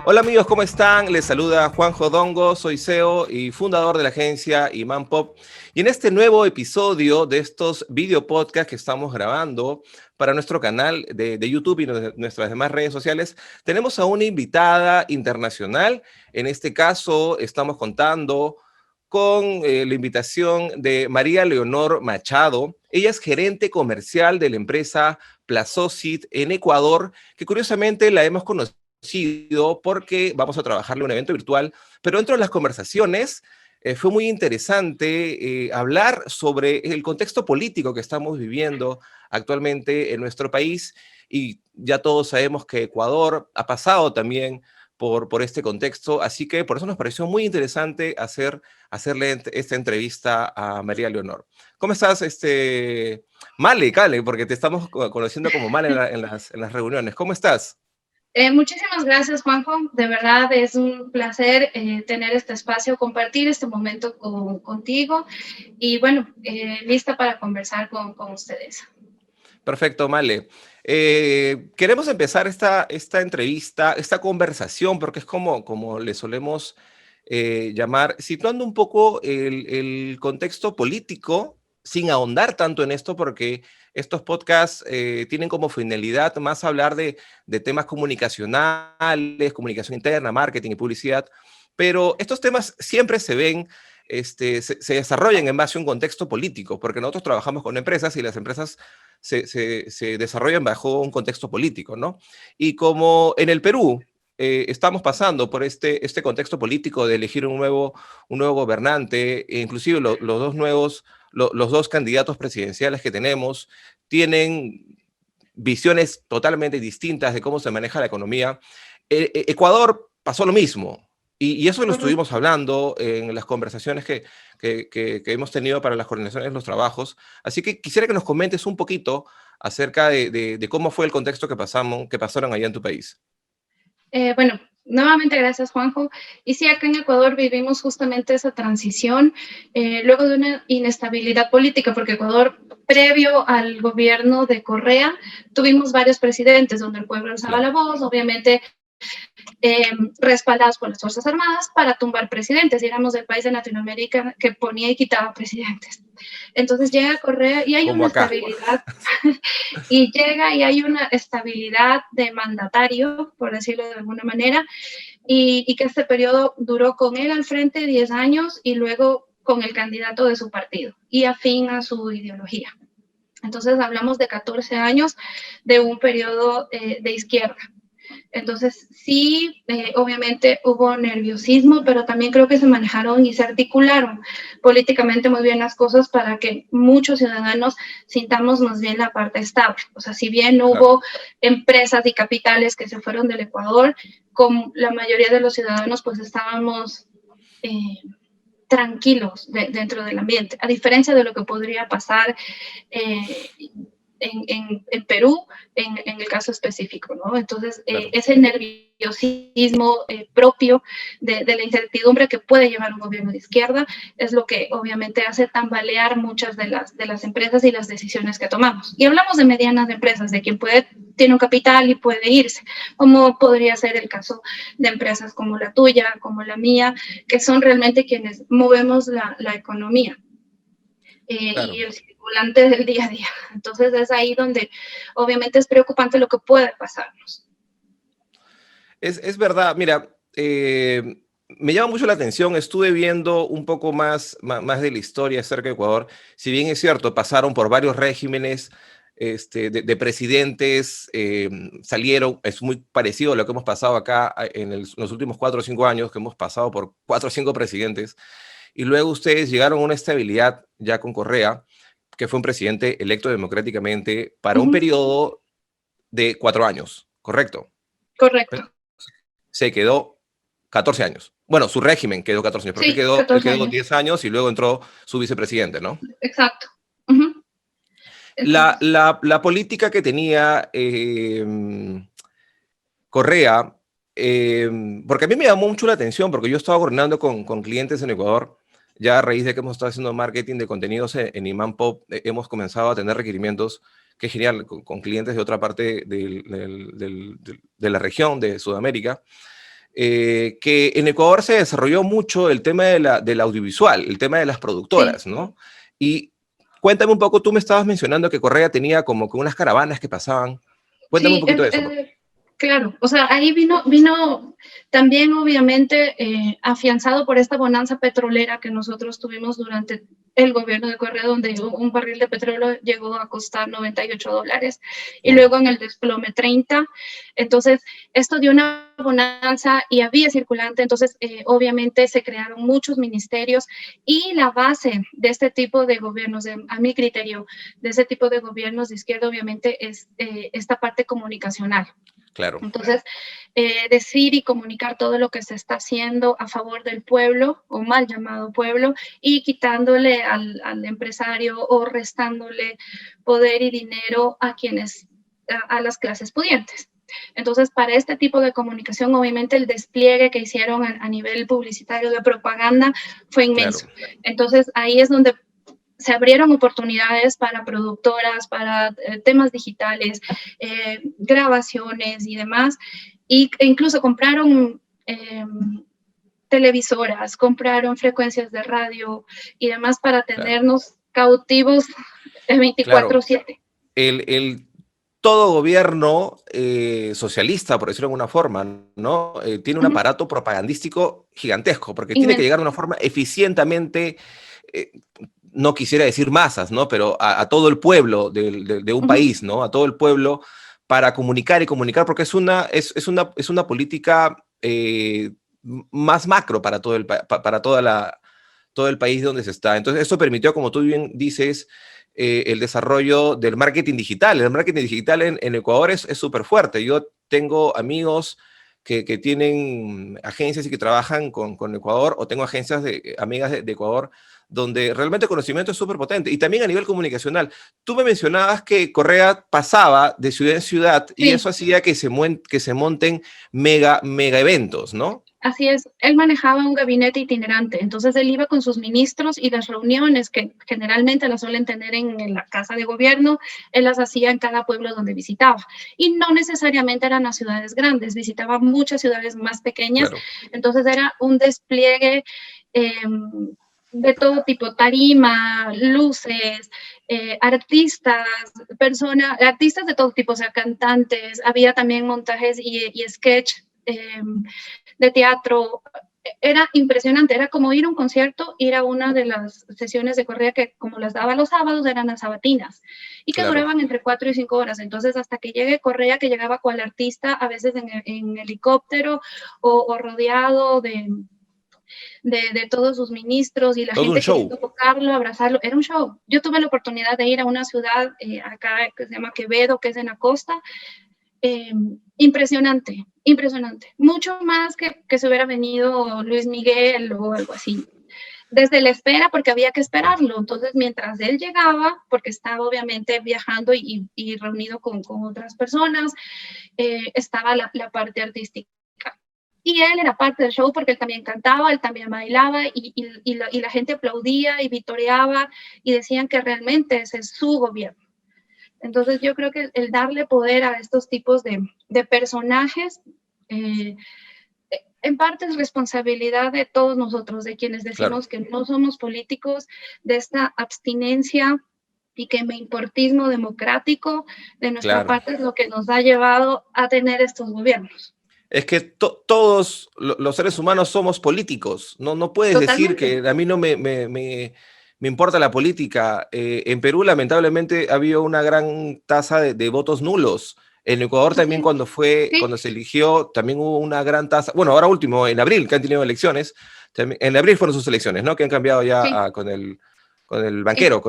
Hola amigos, ¿cómo están? Les saluda Juanjo Dongo, soy CEO y fundador de la agencia Imán Pop. Y en este nuevo episodio de estos video podcasts que estamos grabando para nuestro canal de YouTube y nuestras demás redes sociales, tenemos a una invitada internacional. En este caso, estamos contando con la invitación de María Leonor Machado. Ella es gerente comercial de la empresa Plazocit en Ecuador, que curiosamente la hemos conocido porque vamos a trabajarle un evento virtual, pero dentro de las conversaciones fue muy interesante hablar sobre el contexto político que estamos viviendo actualmente en nuestro país, y ya todos sabemos que Ecuador ha pasado también por este contexto, así que por eso nos pareció muy interesante hacerle esta entrevista a María Leonor. ¿Cómo estás, Male, Cale? Porque te estamos conociendo como Male en las reuniones. ¿Cómo estás? Muchísimas gracias, Juanjo. De verdad es un placer tener este espacio, compartir este momento contigo y bueno, lista para conversar con ustedes. Perfecto, Male. Queremos empezar esta entrevista, esta conversación, porque es como le solemos llamar, situando un poco el contexto político, sin ahondar tanto en esto, porque estos podcasts tienen como finalidad más hablar de temas comunicacionales, comunicación interna, marketing y publicidad, pero estos temas siempre se ven, se desarrollan en base a un contexto político, porque nosotros trabajamos con empresas y las empresas se desarrollan bajo un contexto político, ¿no? Y como en el Perú estamos pasando por este contexto político de elegir un nuevo gobernante, e inclusive los dos candidatos presidenciales que tenemos tienen visiones totalmente distintas de cómo se maneja la economía. Ecuador pasó lo mismo, y eso lo estuvimos hablando en las conversaciones que hemos tenido para las coordinaciones de los trabajos. Así que quisiera que nos comentes un poquito acerca de cómo fue el contexto que pasaron allá en tu país. Bueno, nuevamente gracias, Juanjo. Y sí, acá en Ecuador vivimos justamente esa transición luego de una inestabilidad política, porque Ecuador, previo al gobierno de Correa, tuvimos varios presidentes donde el pueblo alzaba Claro. la voz, obviamente respaldados por las Fuerzas Armadas para tumbar presidentes. Y éramos el país de Latinoamérica que ponía y quitaba presidentes. Entonces llega Correa y hay Como una acá. estabilidad, y llega y hay una estabilidad de mandatario, por decirlo de alguna manera, y que este periodo duró con él al frente 10 años y luego con el candidato de su partido y afín a su ideología. Entonces hablamos de 14 años de un periodo de izquierda. Entonces, sí, obviamente hubo nerviosismo, pero también creo que se manejaron y se articularon políticamente muy bien las cosas para que muchos ciudadanos sintamos más bien la parte estable. O sea, si bien Claro. hubo empresas y capitales que se fueron del Ecuador, con la mayoría de los ciudadanos pues estábamos tranquilos dentro del ambiente, a diferencia de lo que podría pasar eh, en Perú, en el caso específico, ¿no? Entonces, Claro. ese nerviosismo propio de la incertidumbre que puede llevar un gobierno de izquierda es lo que obviamente hace tambalear muchas de las empresas y las decisiones que tomamos. Y hablamos de medianas empresas, de quien tiene un capital y puede irse, como podría ser el caso de empresas como la tuya, como la mía, que son realmente quienes movemos la economía. Y Claro. el circulante del día a día. Entonces es ahí donde obviamente es preocupante lo que puede pasarnos. Es verdad, mira, me llama mucho la atención, estuve viendo un poco más de la historia acerca de Ecuador. Si bien es cierto, pasaron por varios regímenes de presidentes, salieron, es muy parecido a lo que hemos pasado acá los últimos 4 o 5 años, que hemos pasado por 4 o 5 presidentes, y luego ustedes llegaron a una estabilidad ya con Correa, que fue un presidente electo democráticamente para un periodo de 4 años, ¿correcto? Correcto. Se quedó 14 años. Bueno, su régimen quedó 14 años, porque Sí, él 14 quedó años. 10 años y luego entró su vicepresidente, ¿no? Exacto. Uh -huh. La, Entonces, la, la política que tenía Correa, porque a mí me llamó mucho la atención, porque yo estaba coordinando con clientes en Ecuador, ya a raíz de que hemos estado haciendo marketing de contenidos en Imán Pop, hemos comenzado a tener requerimientos, que genial, con clientes de otra parte de la región de Sudamérica. que en Ecuador se desarrolló mucho el tema del audiovisual, el tema de las Sí, productoras, ¿no? Y cuéntame un poco, tú me estabas mencionando que Correa tenía como que unas caravanas que pasaban. Cuéntame un sí, poquito de eso. claro, o sea, ahí vino también obviamente afianzado por esta bonanza petrolera que nosotros tuvimos durante el gobierno de Correa, donde un barril de petróleo llegó a costar $98 y Wow, luego en el desplome 30. Entonces, esto dio una bonanza y había circulante, entonces obviamente se crearon muchos ministerios y la base de este tipo de gobiernos, a mi criterio, de ese tipo de gobiernos de izquierda, obviamente es esta parte comunicacional. claro, Entonces, decir y comunicar todo lo que se está haciendo a favor del pueblo o mal llamado pueblo y quitándole al empresario o restándole poder y dinero a quienes, a las clases pudientes. Entonces, para este tipo de comunicación, obviamente el despliegue que hicieron a nivel publicitario de propaganda fue claro, inmenso. Entonces, ahí es donde se abrieron oportunidades para productoras, para temas digitales, grabaciones y demás, e incluso compraron televisoras, compraron frecuencias de radio y demás para claro, tenernos cautivos claro. 24/7. El todo gobierno socialista, por decirlo de alguna forma, ¿no? Tiene un Uh -huh. aparato propagandístico gigantesco, porque tiene que Inmenso. llegar de una forma eficientemente, eh, no quisiera decir masas, ¿no? Pero a todo el pueblo de un Uh -huh. país, ¿no? A todo el pueblo para comunicar y comunicar, porque es una política más macro para para todo el país donde se está. Entonces, eso permitió, como tú bien dices, el desarrollo del marketing digital. El marketing digital en Ecuador es súper fuerte. Yo tengo amigos que tienen agencias y que trabajan con Ecuador, o tengo agencias amigas de Ecuador, donde realmente el conocimiento es súper potente. Y también a nivel comunicacional. Tú me mencionabas que Correa pasaba de ciudad en ciudad y Sí. eso hacía que se monten mega eventos, ¿no? Así es, él manejaba un gabinete itinerante, entonces él iba con sus ministros y las reuniones que generalmente las suelen tener en la casa de gobierno, él las hacía en cada pueblo donde visitaba. Y no necesariamente eran las ciudades grandes, visitaba muchas ciudades más pequeñas, Claro, entonces era un despliegue de todo tipo, tarima, luces, artistas, artistas de todo tipo, o sea, cantantes, había también montajes y sketch. De teatro, era impresionante, era como ir a un concierto, ir a una de las sesiones de Correa que como las daba los sábados eran las sabatinas y que claro. duraban entre 4 y 5 horas. Entonces hasta que llegue Correa, que llegaba cual artista, a veces en helicóptero o rodeado de todos sus ministros y la Todo un gente show. queriendo tocarlo, abrazarlo, era un show. Yo tuve la oportunidad de ir a una ciudad acá que se llama Quevedo, que es en la costa, impresionante, impresionante. Mucho más que se hubiera venido Luis Miguel o algo así. Desde la espera, porque había que esperarlo. Entonces, mientras él llegaba, porque estaba obviamente viajando y reunido con otras personas, estaba la parte artística. Y él era parte del show porque él también cantaba, él también bailaba y la gente aplaudía y vitoreaba y decían que realmente ese es su gobierno. Entonces yo creo que el darle poder a estos tipos de personajes, eh, en parte es responsabilidad de todos nosotros, de quienes Claro. decimos que no somos políticos, de esta abstinencia y que me importismo democrático de nuestra Claro. parte es lo que nos ha llevado a tener estos gobiernos. Es que todos los seres humanos somos políticos. No, no puedes decir Totalmente. que a mí no me importa la política. En Perú, lamentablemente, ha habido una gran tasa de votos nulos. En Ecuador también Sí, sí, cuando se eligió, también hubo una gran tasa. Bueno, ahora último, en abril, que han tenido elecciones. En abril fueron sus elecciones, ¿no? Que han cambiado sí, ya con el sí. banquero,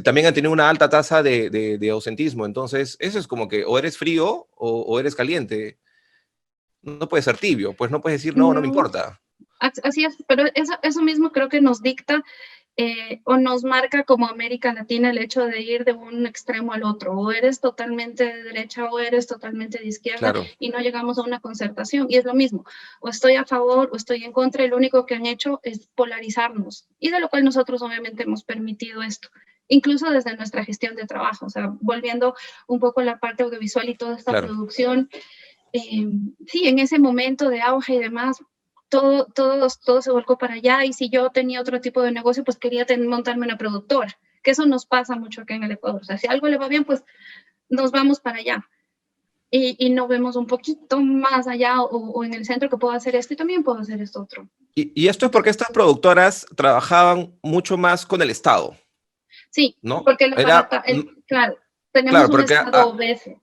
también han tenido una alta tasa de ausentismo. Entonces, eso es como que o eres frío o eres caliente. No puede ser tibio, pues no puedes decir, no, no me No, importa. así es, pero eso mismo creo que nos dicta o nos marca como América Latina el hecho de ir de un extremo al otro, o eres totalmente de derecha o eres totalmente de izquierda Claro, y no llegamos a una concertación. Y es lo mismo, o estoy a favor o estoy en contra, y lo único que han hecho es polarizarnos, y de lo cual nosotros obviamente hemos permitido esto, incluso desde nuestra gestión de trabajo, o sea, volviendo un poco a la parte audiovisual y toda esta claro. producción. sí, en ese momento de auge y demás, todo se volcó para allá, y si yo tenía otro tipo de negocio, pues quería montarme una productora, que eso nos pasa mucho acá en el Ecuador. O sea, si algo le va bien, pues nos vamos para allá. Y no vemos un poquito más allá o en el centro que puedo hacer esto y también puedo hacer esto otro. Y esto es porque estas productoras trabajaban mucho más con el Estado, Sí, ¿no? porque el Era, aparato, claro, tenemos claro, un porque estado obeso.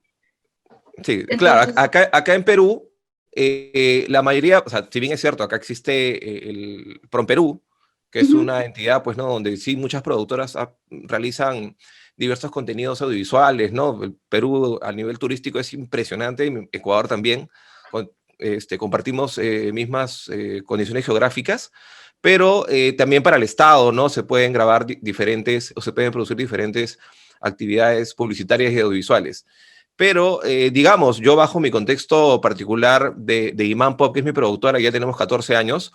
sí, claro, Entonces, acá en Perú, la mayoría, o sea, si bien es cierto, acá existe el PROMPERÚ, que es uh-huh, una entidad, pues, ¿no? Donde sí muchas productoras realizan diversos contenidos audiovisuales, ¿no? El Perú a nivel turístico es impresionante, Ecuador también, compartimos mismas condiciones geográficas, pero también para el Estado, ¿no? Se pueden grabar diferentes, o se pueden producir diferentes actividades publicitarias y audiovisuales. Pero, digamos, yo bajo mi contexto particular de Imán Pop, que es mi productora, ya tenemos 14 años,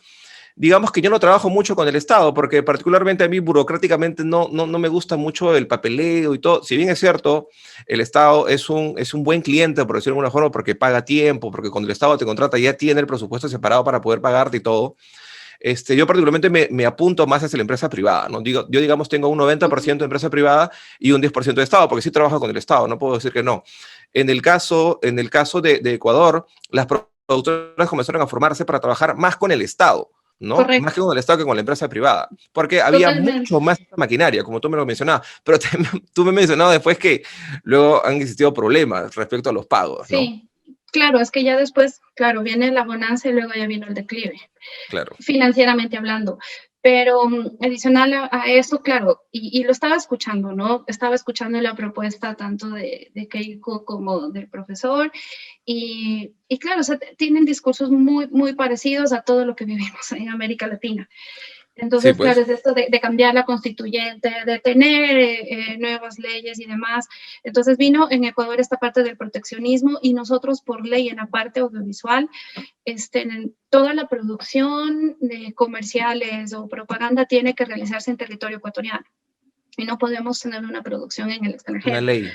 digamos que yo no trabajo mucho con el Estado, porque particularmente a mí burocráticamente no me gusta mucho el papeleo y todo. Si bien es cierto, el Estado es un buen cliente, por decirlo de alguna forma, porque paga tiempo, porque cuando el Estado te contrata ya tiene el presupuesto separado para poder pagarte y todo. Yo particularmente me apunto más hacia la empresa privada, ¿no? Yo, digamos, tengo un 90% de empresa privada y un 10% de Estado, porque sí trabajo con el Estado, no puedo decir que no. En el caso de Ecuador, las productoras comenzaron a formarse para trabajar más con el Estado, ¿no? Más que correcto, con el Estado que con la empresa privada, porque había totalmente. mucho más maquinaria, como tú me lo mencionabas, pero tú me mencionabas después que luego han existido problemas respecto a los pagos, ¿no? Sí, claro, es que ya después, claro, viene la bonanza y luego ya vino el declive, Claro. financieramente hablando. Pero adicional a eso, claro, y lo estaba escuchando, ¿no? Estaba escuchando la propuesta tanto de Keiko como del profesor, y claro, o sea, tienen discursos muy parecidos a todo lo que vivimos en América Latina. Sí, Entonces, claro, pues, es esto de cambiar la constituyente, de tener nuevas leyes y demás. Entonces vino en Ecuador esta parte del proteccionismo, y nosotros por ley en la parte audiovisual, en toda la producción de comerciales o propaganda tiene que realizarse en territorio ecuatoriano, y no podemos tener una producción en el una extranjero. ley.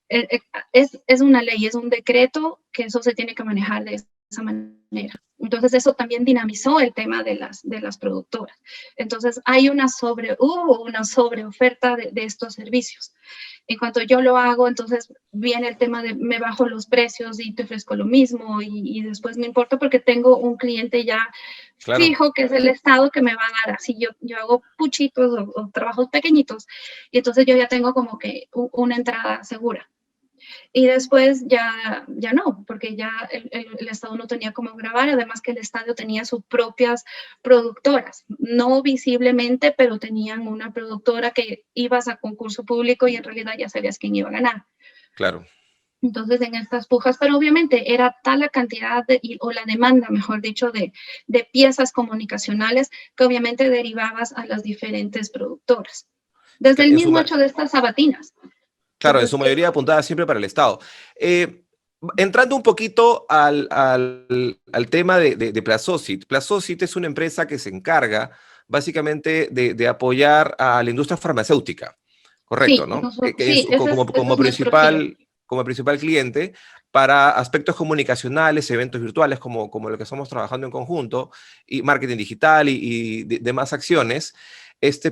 Es una ley, es un decreto que eso se tiene que manejar de esa manera. Entonces eso también dinamizó el tema de las productoras. Entonces hubo una sobreoferta de estos servicios. En cuanto yo lo hago, entonces viene el tema de me bajo los precios y te ofrezco lo mismo, y después me importa porque tengo un cliente ya Claro. fijo, que es el Estado, que me va a dar así. Yo hago puchitos o trabajos pequeñitos, y entonces yo ya tengo como que una entrada segura. Y después ya no, porque ya el Estado no tenía cómo grabar, además que el Estado tenía sus propias productoras, no visiblemente, pero tenían una productora que ibas a concurso público y en realidad ya sabías quién iba a ganar. Claro. Entonces, en estas pujas, pero obviamente era tal la cantidad o la demanda, mejor dicho, de piezas comunicacionales, que obviamente derivabas a las diferentes productoras. Desde el En su, mismo hecho de estas sabatinas. claro, en Entonces, su mayoría apuntada siempre para el Estado. Eh, Entrando un poquito al tema de Plazosit. Plazosit es una empresa que se encarga básicamente de apoyar a la industria farmacéutica, correcto, sí, ¿no? Que sí, ese es nuestro giro. como principal cliente para aspectos comunicacionales, eventos virtuales como lo que estamos trabajando en conjunto, y marketing digital y demás acciones.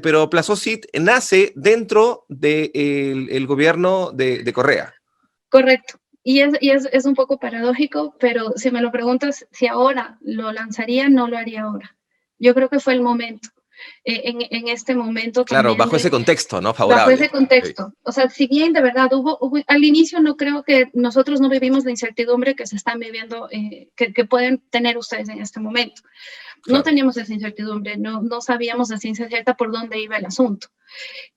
Pero Plazosit nace dentro del el gobierno de Correa. Correcto. Es un poco paradójico, pero si me lo preguntas si ahora lo lanzaría, no lo haría ahora. Yo creo que fue el momento, en este momento Claro, también bajo ese contexto, ¿no? bajo ese Favorable. Sí, contexto. O sea, si bien de verdad al inicio, no creo que nosotros no vivimos la incertidumbre que se están viviendo, que pueden tener ustedes en este momento. No claro. teníamos esa incertidumbre, no sabíamos a ciencia cierta por dónde iba el asunto.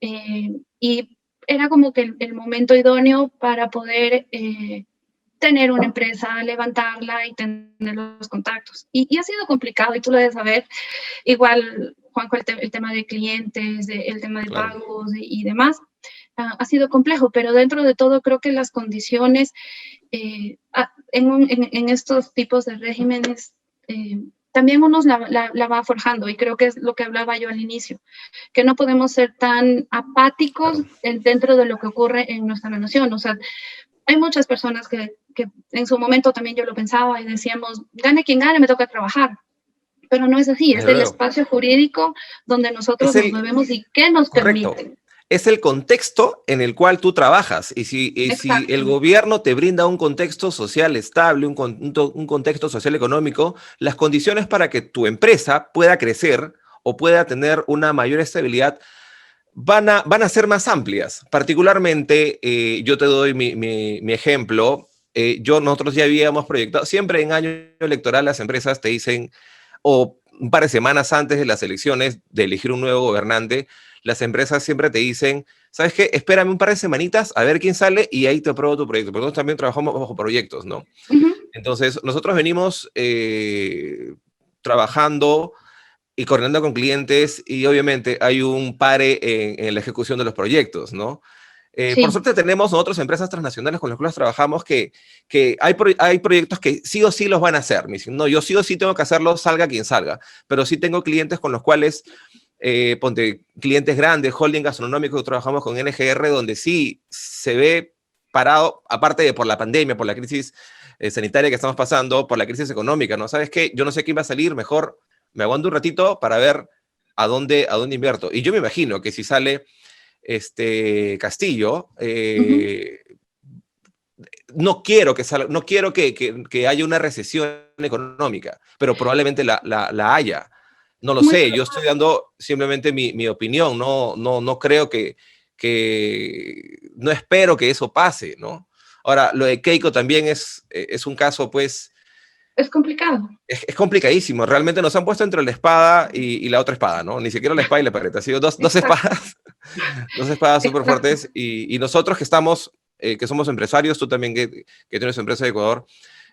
Y era como que el momento idóneo para poder tener una empresa, levantarla y tener los contactos. Y ha sido complicado, y tú lo debes saber. Igual, Juanjo, el tema de clientes, el tema de Claro. pagos y demás, ha sido complejo, pero dentro de todo creo que las condiciones en estos tipos de regímenes, también uno la va forjando, y creo que es lo que hablaba yo al inicio, que no podemos ser tan apáticos Claro. dentro de lo que ocurre en nuestra nación. O sea, hay muchas personas que en su momento también yo lo pensaba y decíamos, gane quien gane, me toca trabajar. Pero no es así, es Desde el luego. espacio jurídico donde Es nosotros nos el, movemos y qué nos correcto. permite. Es el contexto en el cual tú trabajas. Y si el Exacto. gobierno te brinda un contexto social estable, un contexto social económico, las condiciones para que tu empresa pueda crecer o pueda tener una mayor estabilidad van a ser más amplias. Particularmente, yo te doy mi ejemplo. Nosotros ya habíamos proyectado, siempre en año electoral las empresas te dicen, o un par de semanas antes de las elecciones, de elegir un nuevo gobernante, las empresas siempre te dicen, ¿sabes qué? Espérame un par de semanitas a ver quién sale y ahí te apruebo tu proyecto. Porque nosotros también trabajamos bajo proyectos, ¿no? Ujú. Entonces, nosotros venimos trabajando y coordinando con clientes y obviamente hay un pare en la ejecución de los proyectos, ¿no? Por Sí, suerte tenemos nosotros empresas transnacionales con las cuales trabajamos que hay proyectos que sí o sí los van a hacer. Me dicen, no, yo sí o sí tengo que hacerlo, salga quien salga. Pero sí tengo clientes con los cuales, ponte, clientes grandes, holding gastronómicos, trabajamos con NGR, donde sí se ve parado, aparte de por la pandemia, por la crisis sanitaria que estamos pasando, por la crisis económica, ¿no? ¿Sabes qué? Yo no sé quién va a salir, mejor me aguanto un ratito para ver a dónde invierto. Y yo me imagino que si sale Castillo, ujú. no quiero que salga, no quiero que haya una recesión económica, pero probablemente la haya. No lo Muy sé, yo estoy probable. dando simplemente mi opinión, no creo no espero que eso pase, ¿no? Ahora, lo de Keiko también es un caso, pues, Es complicado. es complicadísimo. Realmente nos han puesto entre la espada y la otra espada, ¿no? Ni siquiera la espada y la pared. Ha sido dos Exacto, espadas, dos espadas súper exacto. fuertes. Y nosotros que estamos, que somos empresarios, tú también que tienes empresa de Ecuador,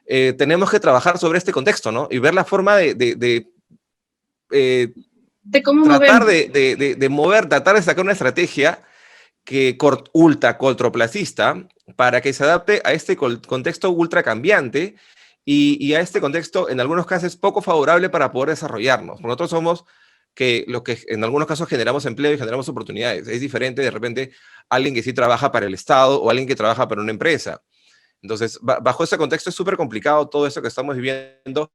tenemos que trabajar sobre este contexto, ¿no? Y ver la forma de eh, De cómo tratar movernos. de mover, tratar de sacar una estrategia que ultra cortoplacista para que se adapte a este contexto ultra cambiante y a este contexto en algunos casos poco favorable para poder desarrollarnos. Nosotros somos que lo que en algunos casos generamos empleo y generamos oportunidades. Es diferente de repente alguien que sí trabaja para el Estado o alguien que trabaja para una empresa. Entonces, bajo ese contexto es súper complicado todo eso que estamos viviendo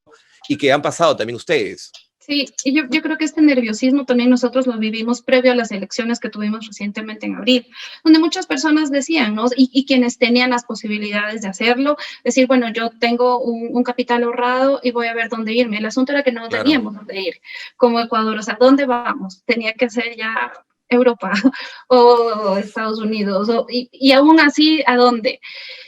y que han pasado también ustedes. Sí, y yo creo que este nerviosismo también nosotros lo vivimos previo a las elecciones que tuvimos recientemente en abril, donde muchas personas decían, ¿no? Y quienes tenían las posibilidades de hacerlo, decir, bueno, yo tengo un capital ahorrado y voy a ver dónde irme. El asunto era que no Claro, teníamos dónde ir, como Ecuador, o sea, ¿dónde vamos? Tenía que ser ya Europa o Estados Unidos, y aún así, ¿a dónde?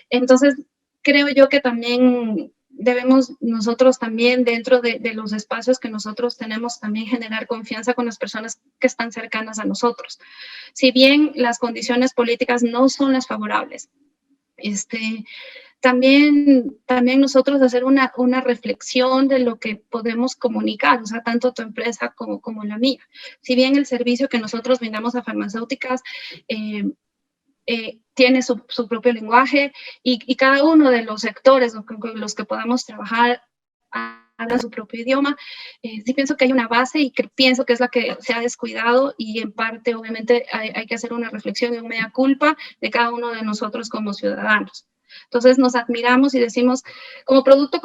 Entonces, creo yo que también debemos nosotros también dentro de los espacios que nosotros tenemos también generar confianza con las personas que están cercanas a nosotros. Si bien las condiciones políticas no son las favorables, también nosotros hacer una reflexión de lo que podemos comunicar, o sea, tanto tu empresa como la mía. Si bien el servicio que nosotros brindamos a farmacéuticas tiene su propio lenguaje y cada uno de los sectores con los que podamos trabajar habla su propio idioma. Sí pienso que hay una base y que pienso que es la que se ha descuidado y en parte obviamente hay que hacer una reflexión y un mea culpa de cada uno de nosotros como ciudadanos. Entonces nos admiramos y decimos, como producto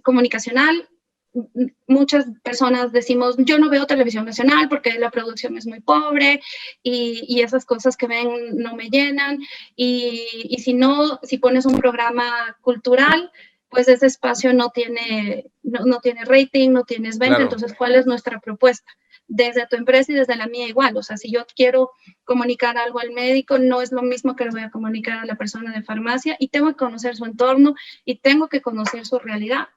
comunicacional, muchas personas decimos, yo no veo televisión nacional porque la producción es muy pobre y esas cosas que ven no me llenan. Y si no, si pones un programa cultural, pues ese espacio no tiene rating, no tienes venta. claro. Entonces, ¿cuál es nuestra propuesta? Desde tu empresa y desde la mía igual. O sea, si yo quiero comunicar algo al médico, no es lo mismo que lo voy a comunicar a la persona de farmacia y tengo que conocer su entorno y tengo que conocer su realidad.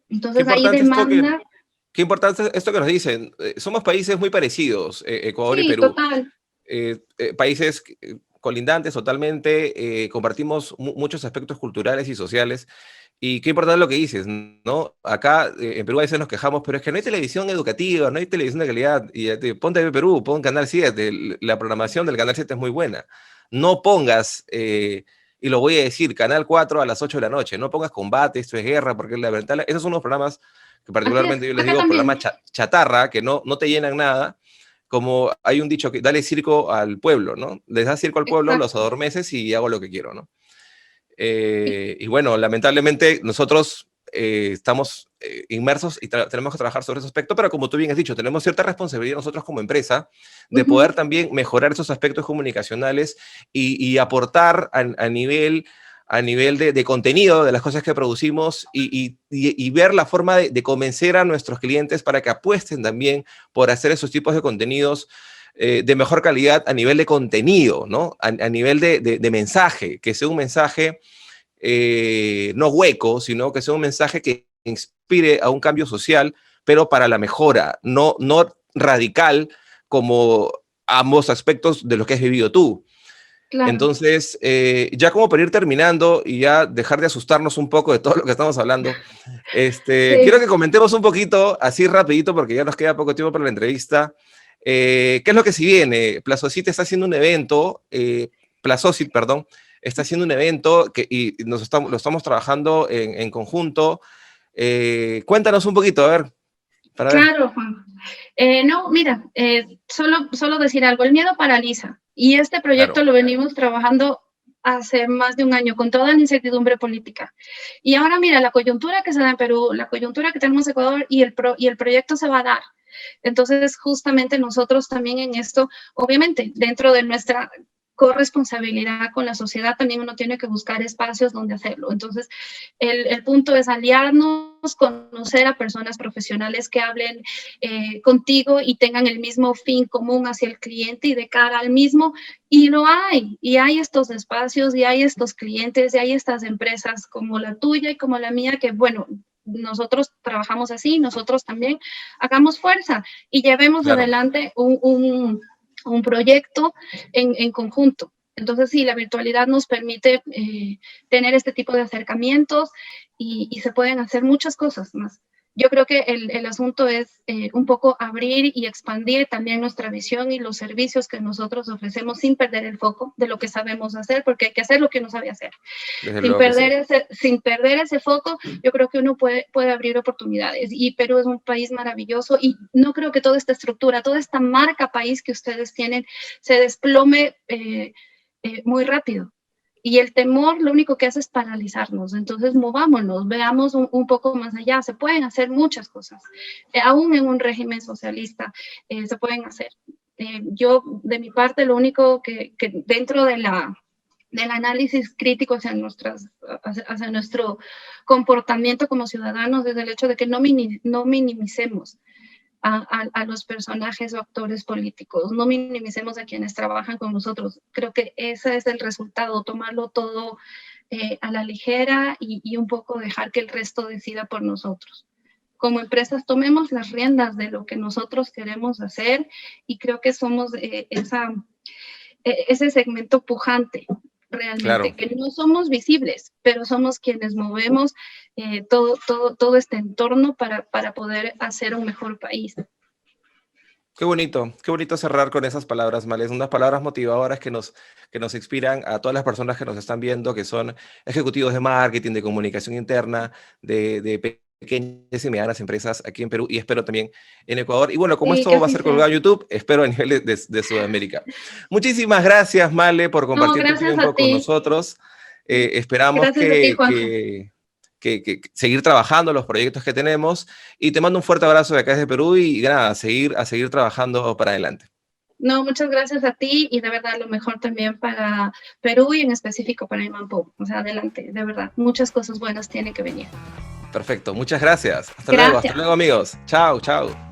Qué Entonces ahí importante esto demanda, qué importante esto que nos dicen. Somos países muy parecidos, Ecuador y sí, Perú. total, Países colindantes totalmente, compartimos muchos aspectos culturales y sociales. Y qué importante lo que dices, ¿no? Acá en Perú a veces nos quejamos, pero es que no hay televisión educativa, no hay televisión de calidad. Y ponte TV Perú, pon Canal 7, la programación del Canal 7 es muy buena. No pongas, y lo voy a decir, Canal 4 a las 8 de la noche, no pongas Combate, Esto es Guerra, porque la verdad, esos son unos programas que así es. particularmente yo les Acá digo también, programas chatarra, que no te llenan nada, como hay un dicho que dale circo al pueblo, ¿no? Les das circo al pueblo, los exacto. adormeces y hago lo que quiero, ¿no? Y bueno, lamentablemente nosotros estamos inmersos y tenemos que trabajar sobre ese aspecto, pero como tú bien has dicho, tenemos cierta responsabilidad nosotros como empresa de Ujú. poder también mejorar esos aspectos comunicacionales y aportar a nivel de contenido de las cosas que producimos y ver la forma de convencer a nuestros clientes para que apuesten también por hacer esos tipos de contenidos de mejor calidad a nivel de contenido, ¿no? A nivel de mensaje, que sea un mensaje no hueco, sino que sea un mensaje que inspire a un cambio social, pero para la mejora, no radical como ambos aspectos de lo que has vivido tú. Claro. Entonces, ya como para ir terminando y ya dejar de asustarnos un poco de todo lo que estamos hablando, quiero Sí. que comentemos un poquito, así rapidito, porque ya nos queda poco tiempo para la entrevista. ¿Qué es lo que si viene? Plazocit está haciendo un evento, Plazocit, perdón, está haciendo un evento y lo estamos trabajando en conjunto. Cuéntanos un poquito, a ver, para ver. Claro, Juan. No, mira, solo decir algo, el miedo paraliza y este proyecto Claro, lo venimos trabajando hace más de un año con toda la incertidumbre política. Y ahora mira, la coyuntura que se da en Perú, la coyuntura que tenemos en Ecuador y el proyecto se va a dar. Entonces, justamente nosotros también en esto, obviamente, dentro de nuestra corresponsabilidad con la sociedad, también uno tiene que buscar espacios donde hacerlo. Entonces, el punto es aliarnos, conocer a personas profesionales que hablen contigo y tengan el mismo fin común hacia el cliente y de cara al mismo. Y hay estos espacios, y hay estos clientes, y hay estas empresas como la tuya y como la mía, que bueno, nosotros trabajamos así, nosotros también hagamos fuerza y llevemos claro. adelante un proyecto en conjunto. Entonces, sí, la virtualidad nos permite tener este tipo de acercamientos y se pueden hacer muchas cosas más. Yo creo que el asunto es un poco abrir y expandir también nuestra visión y los servicios que nosotros ofrecemos sin perder el foco de lo que sabemos hacer, porque hay que hacer lo que uno sabe hacer. Desde luego que sí. Sin perder ese foco, yo creo que uno puede abrir oportunidades. Y Perú es un país maravilloso y no creo que toda esta estructura, toda esta marca país que ustedes tienen se desplome muy rápido. Y el temor lo único que hace es paralizarnos. Entonces, movámonos, veamos un poco más allá. Se pueden hacer muchas cosas. Aún en un régimen socialista se pueden hacer. Yo, de mi parte, lo único que dentro del análisis crítico hacia nuestro comportamiento como ciudadanos es el hecho de que no minimicemos a los personajes o actores políticos, no minimicemos a quienes trabajan con nosotros. Creo que ese es el resultado, tomarlo todo a la ligera y un poco dejar que el resto decida por nosotros. Como empresas tomemos las riendas de lo que nosotros queremos hacer y creo que somos ese segmento pujante realmente, Claro. que no somos visibles, pero somos quienes movemos todo este entorno para poder hacer un mejor país. Qué bonito cerrar con esas palabras, Males, unas palabras motivadoras que nos inspiran a todas las personas que nos están viendo, que son ejecutivos de marketing, de comunicación interna, de pequeñas y medianas empresas aquí en Perú y espero también en Ecuador. Y bueno, como Sí, que esto va a así ser sea. colgado en YouTube, espero a nivel de Sudamérica. Muchísimas gracias, Male, por No, compartir tu gracias a tiempo con ti. nosotros. Esperamos Gracias a ti, Juanjo. que seguir trabajando los proyectos que tenemos y te mando un fuerte abrazo de acá desde Perú y nada, a seguir trabajando para adelante. No, muchas gracias a ti y de verdad lo mejor también para Perú y en específico para Imampo. O sea, adelante, de verdad. Muchas cosas buenas tienen que venir. Perfecto, muchas gracias. Hasta Gracias. luego amigos. Chao, chao.